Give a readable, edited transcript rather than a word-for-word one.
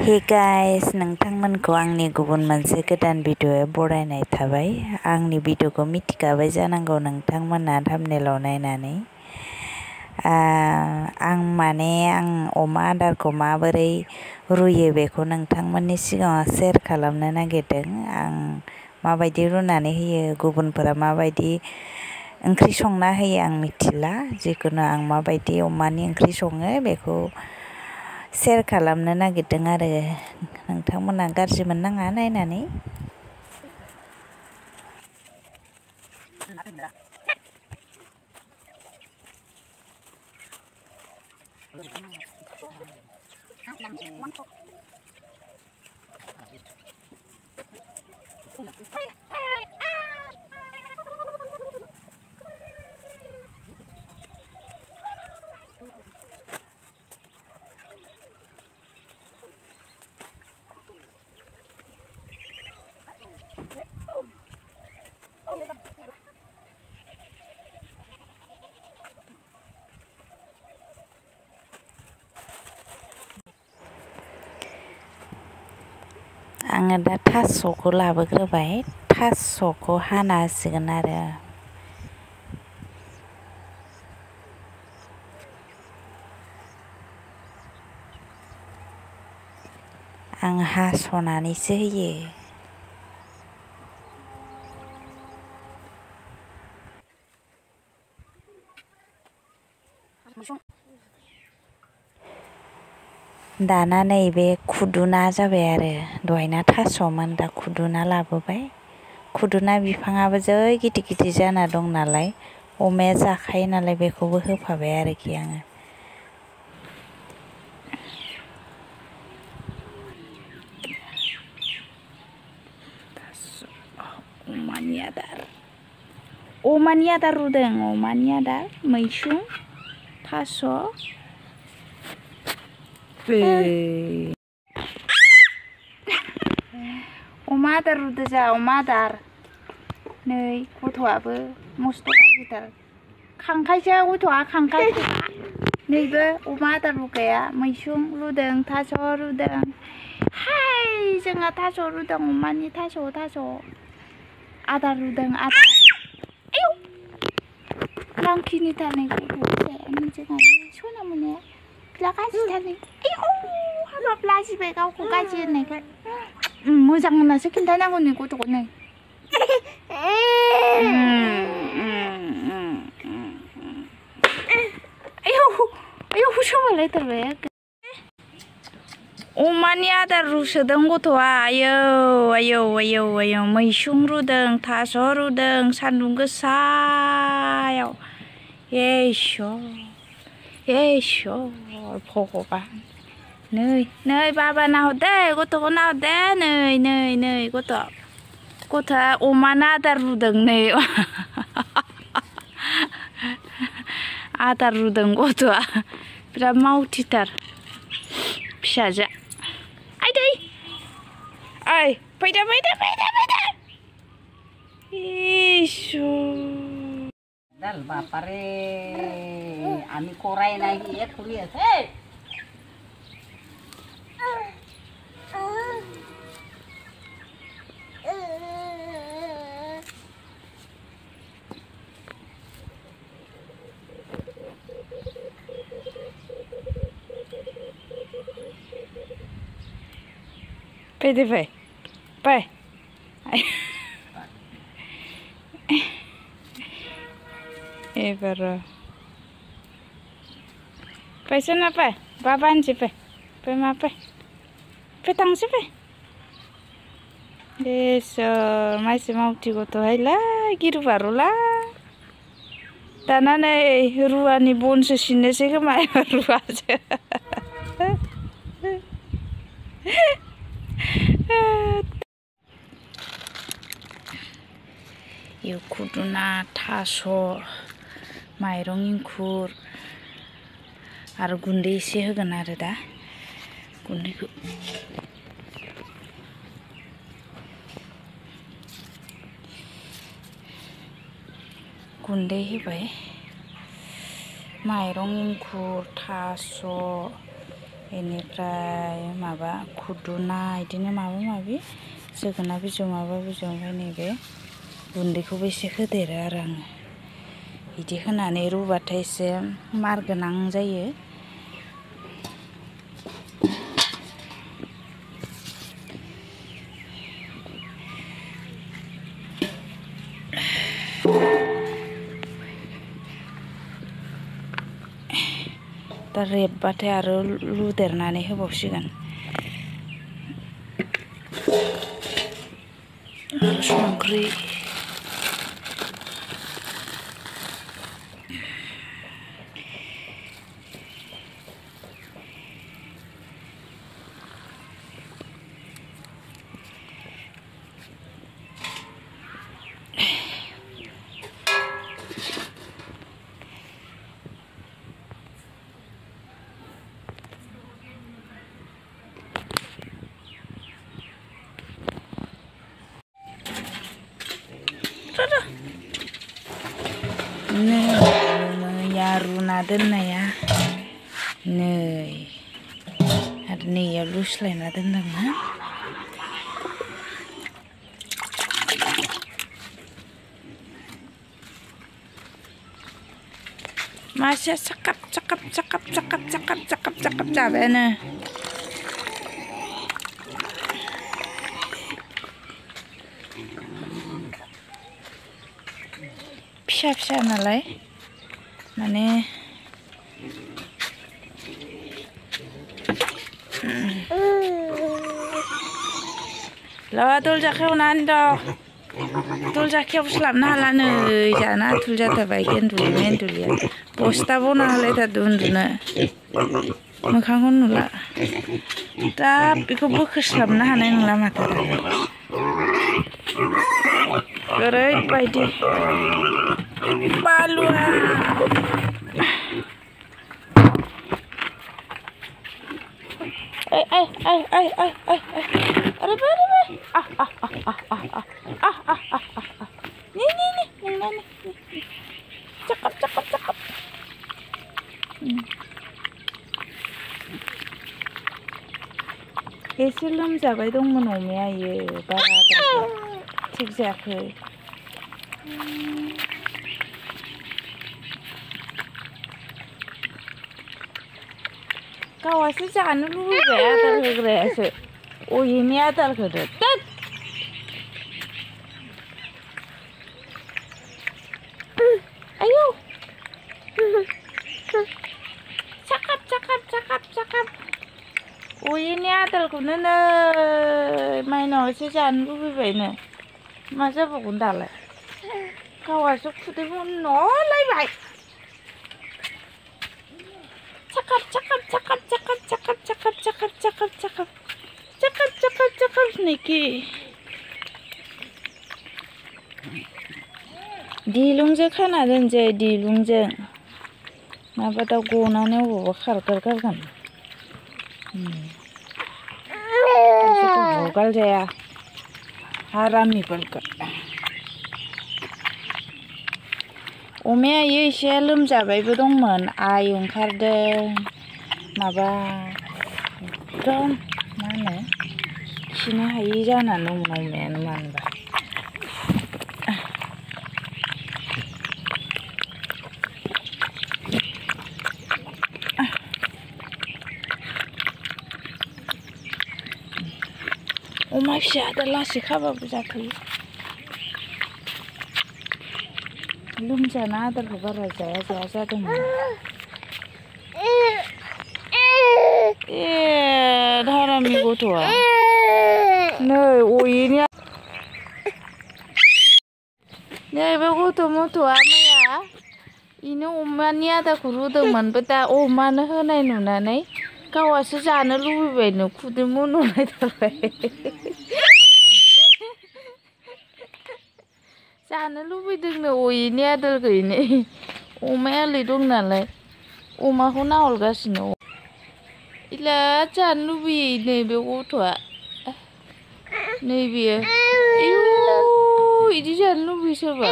Hey guys नोंथांमोनखौ आंनि गुबुन मोनसे गोदान भिडिअ'आव बरायनाय थाबाय। आंनि भिडिअ'खौ मिथिखाबाय जानांगौ नोंथांमोना थाम्बनेलाव नायनानै। आं अमा आदारखौ माबोरै रुयो बेखौ नोंथांमोननि सिगाङाव शेयार खालामनो नागिरदों। आं माबायदि रुनानै होयो, गुबुनफोरा माबायदि ओंख्रि संना होयो आं मिथिला। जिखुनु आं माबायदि अमानि ओंख्रि सङो बेखौ शेयार खालामनो नागिरदों आरो नोंथांमोना गाज्रि मोननाङा नायनानै। आङो दा थास'खौ लाबोग्रोबाय, थास'खौ हाना होसिगोन आरो। आं हास'नानैसो होयो। दाना नैबे खुदुना जाबाय आरो, दहायना थास'मोन दा खुदुना लाबोबाय। खुदुना बिफाङाबो जै गिदिर गिदिर जाना दं नालाय, अमाया जाखायो नालाय बेखौबो होफाबाय आरोखि आङो। अमानि आदार रुदों, अमानि आदार मैसुं थास'। अमा आदार रुदो जा, अमा आदार। नै गथ'आबो मस्थ' गाज्रिथार। खांखायसो गथ'आ, खांखाय। नैबो अमा आदार रुग्राया मैसुं रुदों, थास' रुदों। हाय जोंहा थास' रुदों, अमानि थास' आदार रुदों, आदार। आयौ लांखिनिथार नै गथ'आ जोंहा सना मोननाया फिला गाज्रिथार नै। आयौ हाबाब लाजिबाय गावखौ गाज्रि होननायखाय। मोजां होननासो खिन्थानांगौ नै गथ'खौ नै। आयौ सोमालायथारबाय। अमानि आदार रुसोदों गथ'आ। आयौ मैसुं रुदों, थास' रुदों सान्दुं गोसायाव। इसर भगबान। नै बाबा नाहरदे, गथ'खौ नाहरदे। नै गथ'आ अमानो आदार रुदों नै। आदार रुदों गथ'आ, बिराद मावथिथार फिसाजोआ। आइदै ओइ फैदो। इसर Dal bapare ami korai lagi ya kuliah hey Pai. Baru. Pai sana pai, babaan sih pai mapai, tangsi pai. Eso, masih mau tigo tuh lah, gitu baru lah. Dana nih ruani bon sesini sih kemana ruaja. Yuk kuduna taso, mairong ingkur, आरो गुन्दै एसे होगोन आरो दा गुन्दैखौ गुन्दै होबाय माइरं इंखुर थास' बेनिफ्राय माबा खुदुना बिदिनो माबा माबि जोगोनार बिजौ माबा बिजौ ओमफ्राय नैबे गुन्दैखौबो एसे होदेरो आरो आङो बिदि होनानै रुबाथाय एसे मार गोनां जायो। दा रेबबाथाय आरो लुदेरनानै होबावसिगोन संख्रि मैया रुना दोननाया नै आरो नैयाव लुस्लायना दोनदोंना मासेया साकाब साकाब साकाब साकाब साकाब साकाब साकाब जाबायानो फिसा फिसा नालाय माने Lo tul jakhew nando. Tul jakhew slamna halane jana tul jata bagian dulu men dulu ya. Posta bona haleta dunduna. Moखांखौ नुला. दा बेखौ बोखोस्लाबनो हानाय नंला माथो दालाय. ओरैबायदि बालुआ cakep. एसे लोमजाबाय दंमोन अमाया इयो बारा थिग जायाखै गावासो जानो लुबैबाय आदार होग्रायासो अयेनि आदार होदो दैद आयौ साकाब अयेनि आदारखौनो नै माइनावसो जानो लुबैबायनो मा जाबावगोन दालाय गावासो खुदै मनलायबाय cakep niki dilungजों खाना दोनसै dilungजों माबा दाउ गनानै अबावबा खारगारगारगोन हगार जाया हारामिफोरखौ अमाया एसे लोमजाबायबो दंमोन आइ ओंखारदों माबा एकदम मा होनो खिनो हायि जानानै दंमोन अमायानो मानोबा अमा फिसाया दा लासै खाबाबो जाखायो लोमजाना आदारखौ बारा जाया जादोंमोन धारामि गथ'आ नै अयेनि नैबे गथ' मथ'आ मैया इनो अमानि आदारखौ रुदोंमोन दा अमानो होनाय नुनानै गावासो जानो लुबैबायनो खुदै मन'लायथारबाय जानो लुबैदोंनो अयेनि आदारखौ इनो अमाया ओरै दं नालाय अमाखौ नाहरगासिनो इलाद जानो लुबैयो नैबे गथ'आ नैबेयो आयौ इदि जानो लुबैयो सोरबा